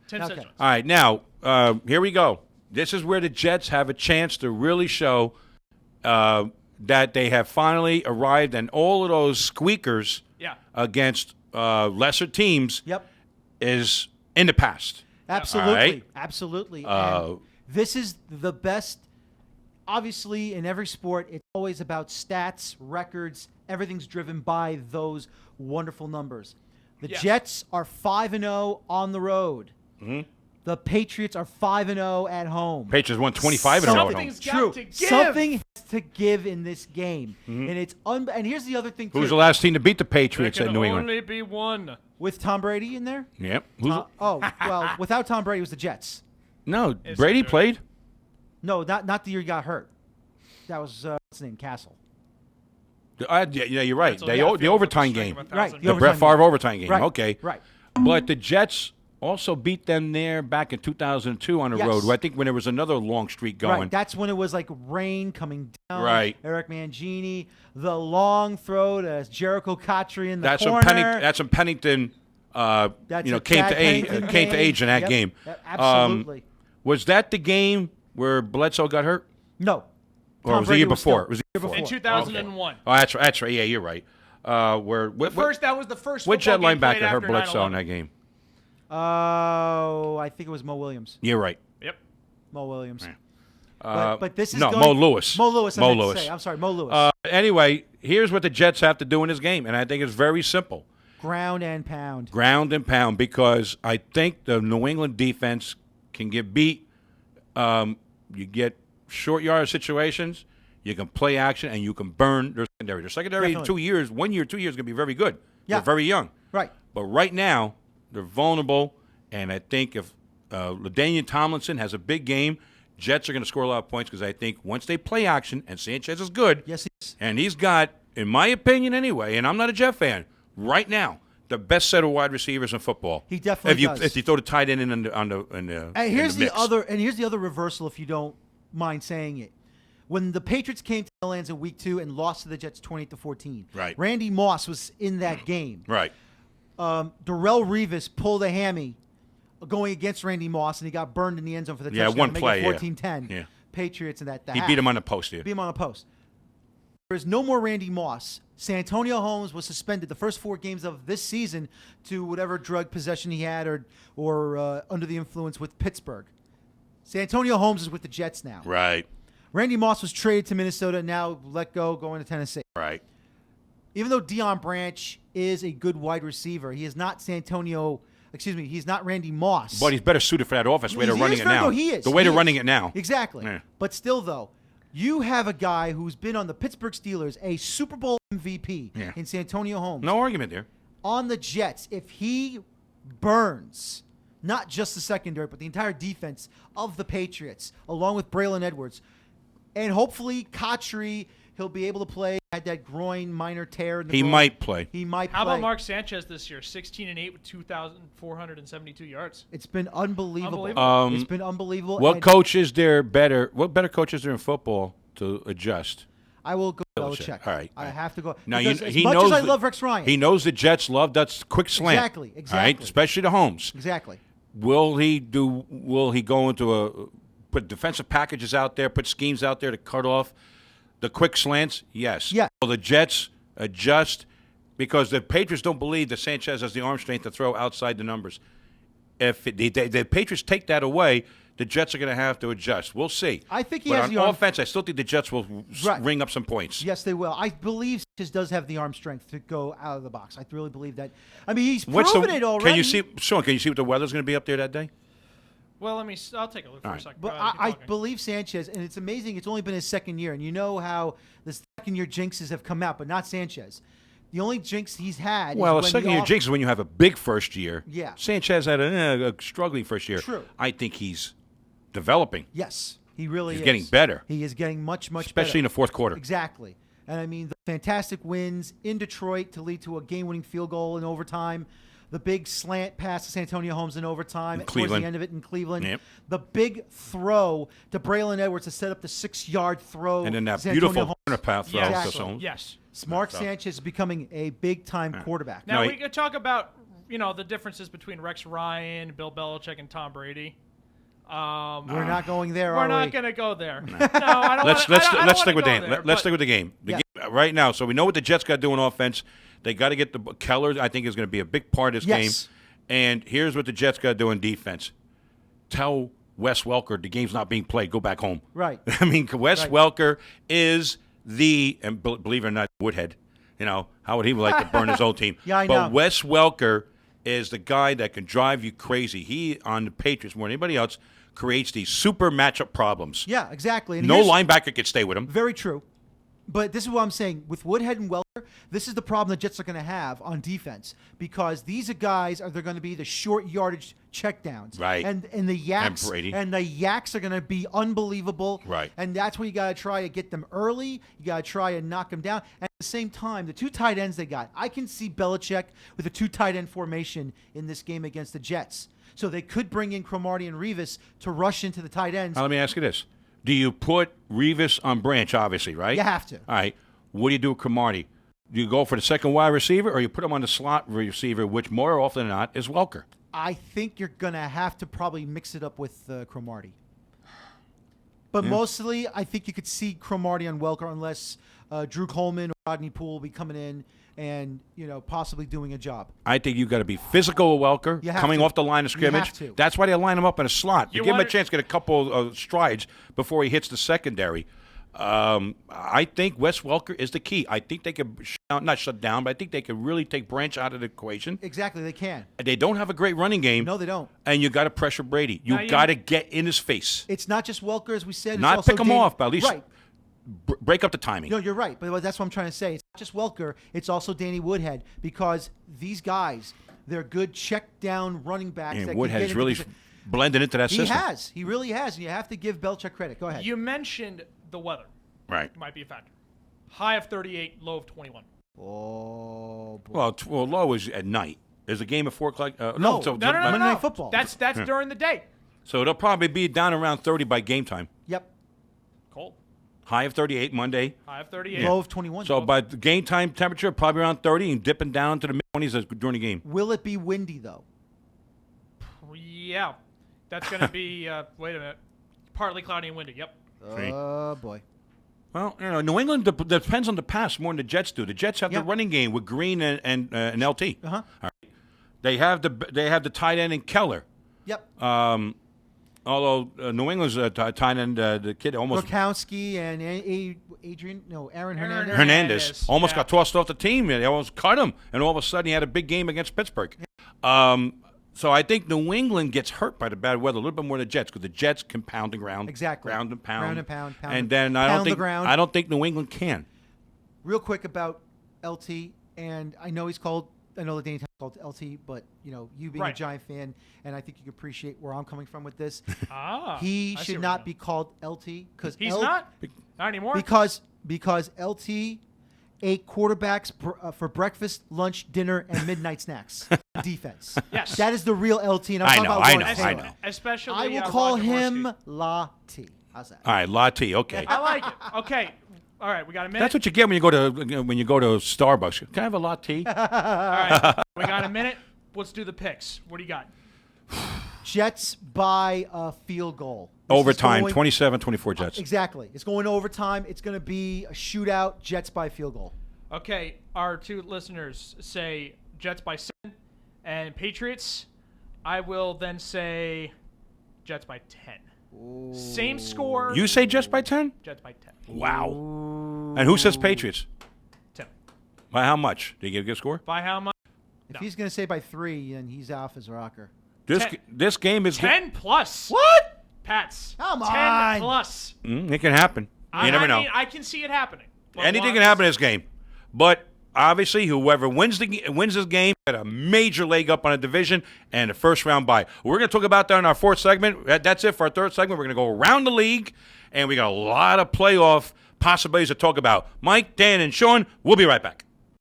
10 Okay. cents. All right, now, here we go. This is where the Jets have a chance to really show that they have finally arrived, and all of those squeakers Yeah. against lesser teams Yep. is in the past. Absolutely. All right. Absolutely. Uh, And this is the best. Obviously, in every sport, it's always about stats, records. Everything's driven by those wonderful numbers. The Yes. Jets are 5-0 on the road. The Patriots are 5-0 at home. Patriots won 25 in a row. at home. Something's got True. to give. Something has to give in this game, and it's and here's the other thing too. Who's the last team to beat the There Patriots can at New England? only be one. With Tom Brady in there? Yep. Who's Well, without Tom Brady, it was the Jets. no, It's Brady good. played? No, not the year he got hurt. That was what's his name, Castle. Yeah, you're right. So The yeah, the field overtime string game. of 1,000 Right, The the Brett overtime Favre overtime game. Right. Okay. Right. But the Jets also beat them there back in 2002 on the Yes. road. I think when there was another long streak going. Right. That's when it was like rain coming down. Right. Eric Mangini, the long throw to Jericho Cotry in the That's corner. when Pennington, That's a came Chad to age. Pennington Came to game. age in that Yep. game. Absolutely. Was that the game where Bledsoe got hurt, No. or Tom was it the Brady year was still- before? It was the year before. In before. 2001. Oh, that's right. That's right. Yeah, you're right. That That was the first Which Jet football game played linebacker hurt after Bledsoe in 9/11. that game? Oh, I think it was Mo Williams. You're right. Yep. Mo Williams. Yeah. But this is no, going, Mo Lewis. Mo Lewis. I Mo meant to Lewis. say. I'm sorry, Mo Lewis. Anyway, here's what the Jets have to do in this game, and I think it's very simple. Ground and pound. Ground and pound, because I think the New England defense can get beat. You get short yard situations, you can play action, and you can burn their secondary. Their secondary in Definitely. 2 years, 1 year, 2 years, is going to be very good. Yeah. They're very young. Right. But right now, they're vulnerable, and I think if LaDainian Tomlinson has a big game, Jets are going to score a lot of points, because I think once they play action, and Sanchez is good, Yes, he is. and he's got, in my opinion anyway, and I'm not a Jet fan, right now, the best set of wide receivers in football. He definitely does. If you throw the tight end in the And here's in the mix. here's the other reversal, if you don't mind saying it. When the Patriots came to the Lands in Week 2 and lost to the Jets 28-14, Right. Randy Moss was in that game. Right. Darrell Revis pulled a hammy going against Randy Moss, and he got burned in the end zone for the Yeah, touchdown. one to make play, it yeah. 14-10. Yeah. Patriots in that. He beat him on the post here. Beat him on the post. There is no more Randy Moss. Santonio Holmes was suspended the first 4 games of this season to whatever drug possession he had or under the influence with Pittsburgh. Santonio Holmes is with the Jets now. Right. Randy Moss was traded to Minnesota, now let go, going to Tennessee. Right. Even though Deion Branch is a good wide receiver, he is not he's not Randy Moss. But he's better suited for that offense. The way they're He running is, it now. Virgo, he is. The way He they're is. running it now. Exactly. Yeah. But still, though, you have a guy who's been on the Pittsburgh Steelers, a Super Bowl MVP Yeah. in Santonio Holmes. No argument there. On the Jets, if he burns not just the secondary, but the entire defense of the Patriots, along with Braylon Edwards, and hopefully Cotry, he'll be able to play. Had that groin minor tear. In the He groin. might play. He might How play. about Mark Sanchez this year? 16-8 with 2,472 yards. It's been unbelievable. Unbelievable. It's been unbelievable. What and coach is there better? What better coach is there in football to adjust? I will go Belichick. Belichick. All right. I have to go. Now Because he as much knows as I that- love Rex Ryan. He knows the Jets love that quick slant. Exactly, All right, exactly. especially the Holmes. Exactly. Will he go into put defensive packages out there, put schemes out there to cut off the quick slants? Yes. Yeah. Will the Jets adjust? Because the Patriots don't believe that Sanchez has the arm strength to throw outside the numbers. If the Patriots take that away, the Jets are going to have to adjust. We'll see. I think he but has on the arm- offense, I still think the Jets will Right. ring up some points. Yes, they will. I believe Sanchez does have the arm strength to go out of the box. I really believe that. I mean, he's proven it already. Can you see, Sean? Can you see what the weather's going to be up there that day? Well, I'll take a look for All a right. second. But Go ahead, keep I talking. believe Sanchez, and it's amazing. It's only been his second year, and you know how the second-year jinxes have come out, but not Sanchez. The only jinx he's had. Well, a is when second the year off- jinx is when you have a big first year. Yeah. Sanchez had a struggling first year. True. I think he's developing, Yes, he really He's is. getting better. He is getting much better. especially in the fourth quarter. Exactly. And I mean, the fantastic wins in Detroit to lead to a game-winning field goal in overtime. The big slant pass to Santonio Holmes in overtime towards Cleveland. the end of it in Cleveland. Yep. The big throw to Braylon Edwards to set up the 6-yard throw. And then that to Santonio beautiful Holmes. corner pass throw. Exactly. to Holmes. Yes. Smart So- Sanchez is becoming a big-time quarterback. Now No, we could talk about the differences between Rex Ryan, Bill Belichick, and Tom Brady. We're not going there, We're are not we? going to go there. No, I don't Let's wanna- I don't let's stick wanna with go the game. there, Let's but- stick with the game. The Yeah. game right now. So we know what the Jets got to do on offense. They got to get the Keller. I think is going to be a big part of this Yes. game. And here's what the Jets got to do in defense. Tell Wes Welker the game's not being played. Go back home. Right. I mean, Wes Right. Welker is and believe it or not, Woodhead. How would he like to burn his old team? Yeah, I but know. Wes Welker is the guy that can drive you crazy. He, on the Patriots more than anybody else, creates these super matchup problems. Yeah, exactly. And No here's- linebacker could stay with him. Very true. But this is what I'm saying. With Woodhead and Welker, this is the problem the Jets are going to have on defense because these are guys they're going to be the short yardage checkdowns. Right. And the Yaks And Brady. and the Yaks are going to be unbelievable. Right. And that's where you got to try to get them early. You got to try and knock them down. And at the same time, the two tight ends they got, I can see Belichick with a two tight end formation in this game against the Jets. So they could bring in Cromartie and Revis to rush into the tight ends. Now, let me ask you this. Do you put Revis on Branch, obviously, right? You have to. All right. What do you do with Cromartie? Do you go for the second wide receiver or you put him on the slot receiver, which more often than not is Welker? I think you're going to have to probably mix it up with Cromartie. But mostly, I think you could see Cromartie on Welker unless Drew Coleman or Rodney Poole will be coming in and, possibly doing a job. I think you've got to be physical with Welker, You have coming to. off the line of You scrimmage. have to. That's why they line him up in a slot. You To give him a wanna- chance to get a couple of strides before he hits the secondary. I think Wes Welker is the key. I think they could not shut down, but I think they could really take Branch out of the equation. Exactly, they can. They don't have a great running game. No, they don't. And you got to pressure Brady. Now You you- got to get in his face. It's not just Welker, as we said. It's Not also pick him Danny- off, but at least Right. break up the timing. No, you're right. But that's what I'm trying to say. It's not just Welker. It's also Danny Woodhead because these guys, they're good check down running backs. that And can Woodhead get is into really position. blended into that He system. has. He really has. And you have to give Belichick credit. Go ahead. You mentioned the weather Right. might be a factor. High of 38, low of 21. Oh, boy. Well, low is at night. There's a game at 4 o'clock. No. No, Monday Night Football. That's during the day. So it'll probably be down around 30 by game time. Yep. Cold. High of 38 Monday. High of 38. Low of 21. So by the game time temperature, probably around 30 and dipping down to the mid-20s during the game. Will it be windy, though? Yeah. That's going to be, wait a minute, partly cloudy and windy. Yep. See? Oh, boy. Well, New England depends on the pass more than the Jets do. The Jets have Yeah. the running game with Green and LT. Uh-huh. All right. They have the tight end in Keller. Yep. Although New England's tight end, the kid almost Gronkowski and Aaron Hernandez. Hernandez almost Yeah. got tossed off the team. They almost cut him, and all of a sudden he had a big game against Pittsburgh. So I think New England gets hurt by the bad weather a little bit more than the Jets because the Jets can pound and ground, Exactly. ground and pound, Ground and pound, pound and and- then pound the ground. I don't think New England can. Real quick about LT, and I know I know the Danny Tyler's called LT, but you being a Right. Giant fan, and I think you can appreciate where I'm coming from with this. Ah. He I see should where not you're be called LT because He's not? Not anymore? because LT ate quarterbacks for breakfast, lunch, dinner, and midnight snacks. Defense. Yes. That is the real LT, and I'm I talking know, about I Lawrence know, I Taylor. know. Especially I will call Ron him Jaworski. La T. How's that? All right, Latte, okay. I like it. Okay. All right, we got a minute. That's what you get when you go to Starbucks. Can I have a latte? All right, we got a minute. Let's do the picks. What do you got? Jets by a field goal. This is Overtime, going- 27-24 Jets. Exactly. It's going to overtime. It's going to be a shootout. Jets by field goal. Okay, our two listeners say Jets by 7 and Patriots. I will then say Jets by 10. Same score. You say Jets by 10? Jets by 10. Wow. And who says Patriots? 10. By how much? Did you get a good score? By how much? If No. he's going to say by 3, then he's off his rocker. This game is 10 plus. What? Pats. Come 10 on. plus. It can happen. You never know. Mean, I can see it happening. But Anything can happen in this game. But obviously, whoever wins this game got a major leg up on a division and a first-round bye. We're going to talk about that in our fourth segment. That's it for our third segment. We're going to go around the league, and we got a lot of playoff possibilities to talk about. Mike, Dan, and Sean, we'll be right back.